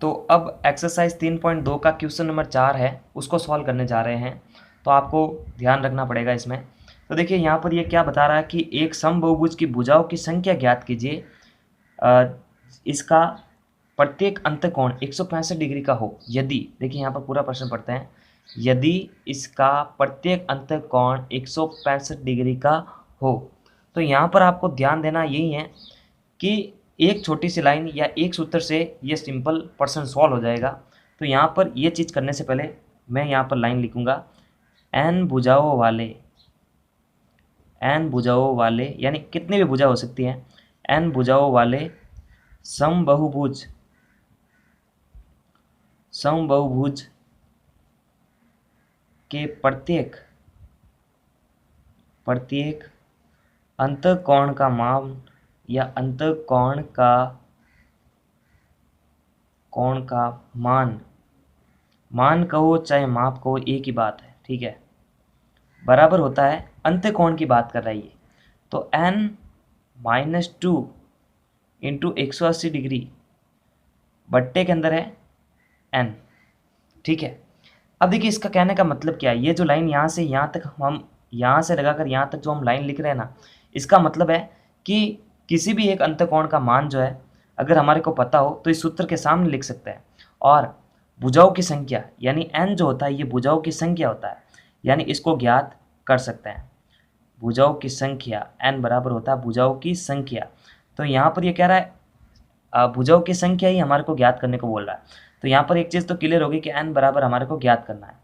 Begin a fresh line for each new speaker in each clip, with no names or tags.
तो अब एक्सरसाइज 3.2 का क्वेश्चन नंबर 4 है, उसको सॉल्व करने जा रहे हैं। तो आपको ध्यान रखना पड़ेगा इसमें। तो देखिए यहाँ पर ये क्या बता रहा है कि एक समबहुभुज की भुजाओं की संख्या ज्ञात कीजिए। इसका प्रत्येक अंतःकोण 165 डिग्री का हो यदि, देखिए यहाँ पर पूरा प्रश्न पढ़ते हैं, यदि इसका प्रत्येक अंतःकोण 165 डिग्री का हो। तो यहाँ पर आपको ध्यान देना यही है कि एक छोटी सी लाइन या एक सूत्र से ये सिंपल प्रश्न सॉल्व हो जाएगा। तो यहाँ पर ये चीज़ करने से पहले मैं यहाँ पर लाइन लिखूँगा, n भुजाओं वाले यानी कितनी भी भुजा हो सकती है, n भुजाओं वाले समबहुभुज के प्रत्येक अंतःकोण का मान या अंतःकोण का मान कहो चाहे माप कहो एक ही बात है, ठीक है, बराबर होता है, अंतःकोण की बात कर रही है। तो n-2 इंटू 180 डिग्री बट्टे के अंदर है n, ठीक है। अब देखिए इसका कहने का मतलब क्या है, ये जो लाइन यहाँ से यहाँ तक हम यहाँ से लगाकर यहाँ तक जो हम लाइन लिख रहे हैं ना, इसका मतलब है कि किसी भी एक अंतःकोण का मान जो है अगर हमारे को पता हो तो इस सूत्र के सामने लिख सकते हैं। और भुजाओं की संख्या यानी n जो होता है ये भुजाओं की संख्या होता है, यानी इसको ज्ञात कर सकते हैं। भुजाओं की संख्या n बराबर होता है भुजाओं की संख्या। तो यहाँ पर ये कह रहा है भुजाओं की संख्या ही हमारे को ज्ञात करने को बोल रहा है। तो यहाँ पर एक चीज़ तो क्लियर होगी कि n बराबर हमारे को ज्ञात करना है।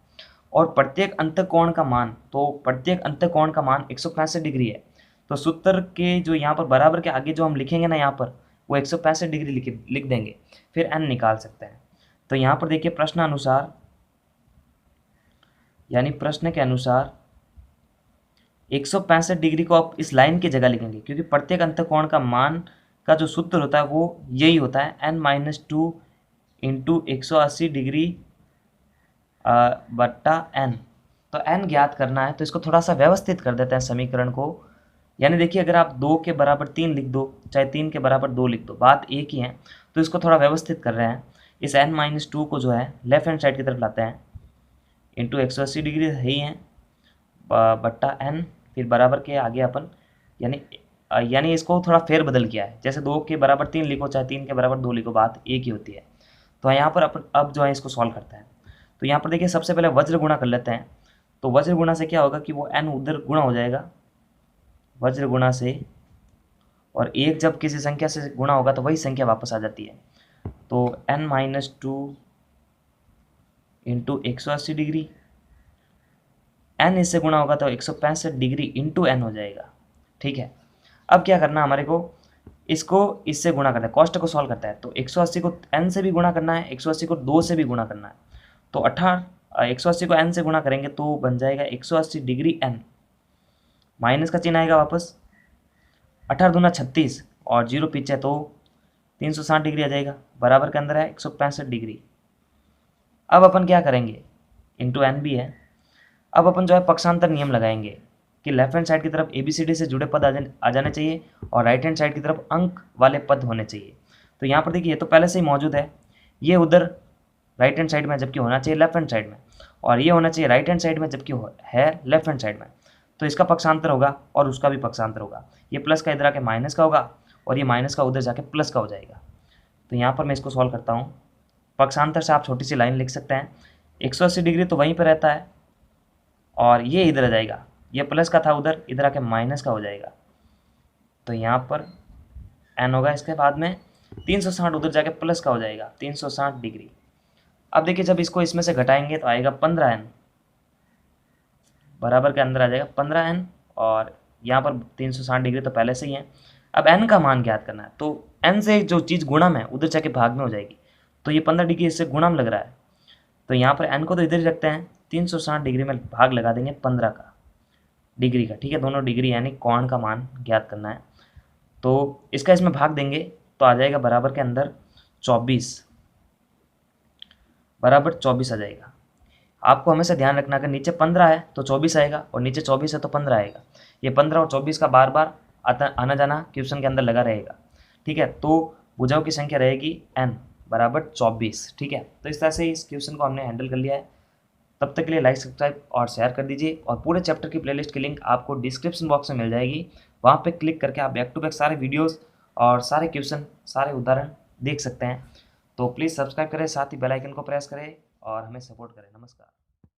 और प्रत्येक अंतःकोण का मान, तो प्रत्येक अंतःकोण का मान 165 डिग्री है। तो सूत्र के जो यहाँ पर बराबर के आगे जो हम लिखेंगे ना, यहाँ पर वो 165 डिग्री लिख देंगे, फिर n निकाल सकते हैं। तो यहाँ पर देखिए प्रश्न अनुसार यानी प्रश्न के अनुसार 165 डिग्री को आप इस लाइन की जगह लिखेंगे, क्योंकि प्रत्येक अंतःकोण का मान का जो सूत्र होता है वो यही होता है n-2 इंटू 180 डिग्री बट्टा n। तो n ज्ञात करना है, तो इसको थोड़ा सा व्यवस्थित कर देते हैं समीकरण को। यानी देखिए अगर आप 2 के बराबर 3 लिख दो, चाहे 3 के बराबर 2 लिख दो, बात एक ही है। तो इसको थोड़ा व्यवस्थित कर रहे हैं, इस n-2 को जो है लेफ्ट हैंड साइड की तरफ लाते हैं, इंटू 180 डिग्री है ही है बट्टा n, फिर बराबर के आगे अपन यानी इसको थोड़ा फेर बदल किया है। जैसे 2 के बराबर 3 लिखो चाहे 3 के बराबर 2 लिखो, बात एक ही होती है। तो यहाँ पर अपन अब जो है इसको सॉल्व करते हैं। तो यहाँ पर देखिए सबसे पहले वज्र गुणा कर लेते हैं। तो वज्र गुणा से क्या होगा कि वो n उधर गुणा हो जाएगा वज्र गुणा से, और एक जब किसी संख्या से गुणा होगा तो वही संख्या वापस आ जाती है। तो n-2 इंटू 180 डिग्री, n इससे गुणा होगा तो 165 डिग्री इंटू n हो जाएगा, ठीक है। अब क्या करना हमारे को, इसको इससे गुणा करना है, कॉस्ट को सॉल्व करता है। तो 180 को n से भी गुणा करना है, 180 को 2 से भी गुणा करना है। तो 180 को n से गुणा करेंगे तो बन जाएगा 180 डिग्री n, माइनस का चिन्ह आएगा वापस, 18 दूना 36 और 0 पीछे तो 360 डिग्री आ जाएगा, बराबर के अंदर है 165 डिग्री। अब अपन क्या करेंगे, इंटू n भी है। अब अपन जो है पक्षांतर नियम लगाएंगे कि लेफ्ट हैंड साइड की तरफ ABCD से जुड़े पद आ जाने चाहिए और राइट हैंड साइड की तरफ अंक वाले पद होने चाहिए। तो यहाँ पर देखिए ये तो पहले से ही मौजूद है, ये उधर राइट हैंड साइड में जबकि होना चाहिए लेफ्ट हैंड साइड में, और ये होना चाहिए राइट हैंड साइड में जबकि है लेफ्ट हैंड साइड में। तो इसका पक्षांतर होगा और उसका भी पक्षांतर होगा, ये प्लस का इधर आके माइनस का होगा और ये माइनस का उधर जाके प्लस का हो जाएगा। तो यहाँ पर मैं इसको सॉल्व करता हूँ। पक्षांतर से आप छोटी सी लाइन लिख सकते हैं, 180 डिग्री तो वहीं पर रहता है और ये इधर आ जाएगा, ये प्लस का था उधर, इधर आके माइनस का हो जाएगा। तो यहाँ पर n होगा, इसके बाद में 360 उधर जाके प्लस का हो जाएगा 360 डिग्री। अब देखिए जब इसको इसमें से घटाएंगे तो आएगा 15n, बराबर के अंदर आ जाएगा 15n, और यहाँ पर 360 डिग्री तो पहले से ही है। अब n का मान ज्ञात करना है, तो n से जो चीज़ गुणा में उधर जाके भाग में हो जाएगी। तो ये 15 डिग्री इससे गुणा में लग रहा है, तो यहाँ पर n को तो इधर ही रखते हैं, 360 डिग्री में भाग लगा देंगे 15 का डिग्री का, ठीक है, दोनों डिग्री यानी कोण का मान ज्ञात करना है। तो इसका इसमें भाग देंगे तो आ जाएगा बराबर के अंदर 24, बराबर 24 आ जाएगा। आपको हमेशा ध्यान रखना अगर नीचे 15 है तो 24 आएगा और नीचे 24 है तो 15 आएगा। ये 15 और 24 का बार बार आना जाना क्वेश्चन के अंदर लगा रहेगा, ठीक है। तो भुजाओं की संख्या रहेगी n, बराबर 24। ठीक है, तो इस तरह से इस क्वेश्चन को हमने हैंडल कर लिया है। तब तक के लिए लाइक, सब्सक्राइब और शेयर कर दीजिए, और पूरे चैप्टर की प्लेलिस्ट की लिंक आपको डिस्क्रिप्शन बॉक्स में मिल जाएगी। वहाँ पे क्लिक करके आप बैक टू बैक सारे वीडियोस और सारे क्वेश्चन, सारे उदाहरण देख सकते हैं। तो प्लीज़ सब्सक्राइब करें, साथ ही बेल आइकन को प्रेस करें और हमें सपोर्ट करें। नमस्कार।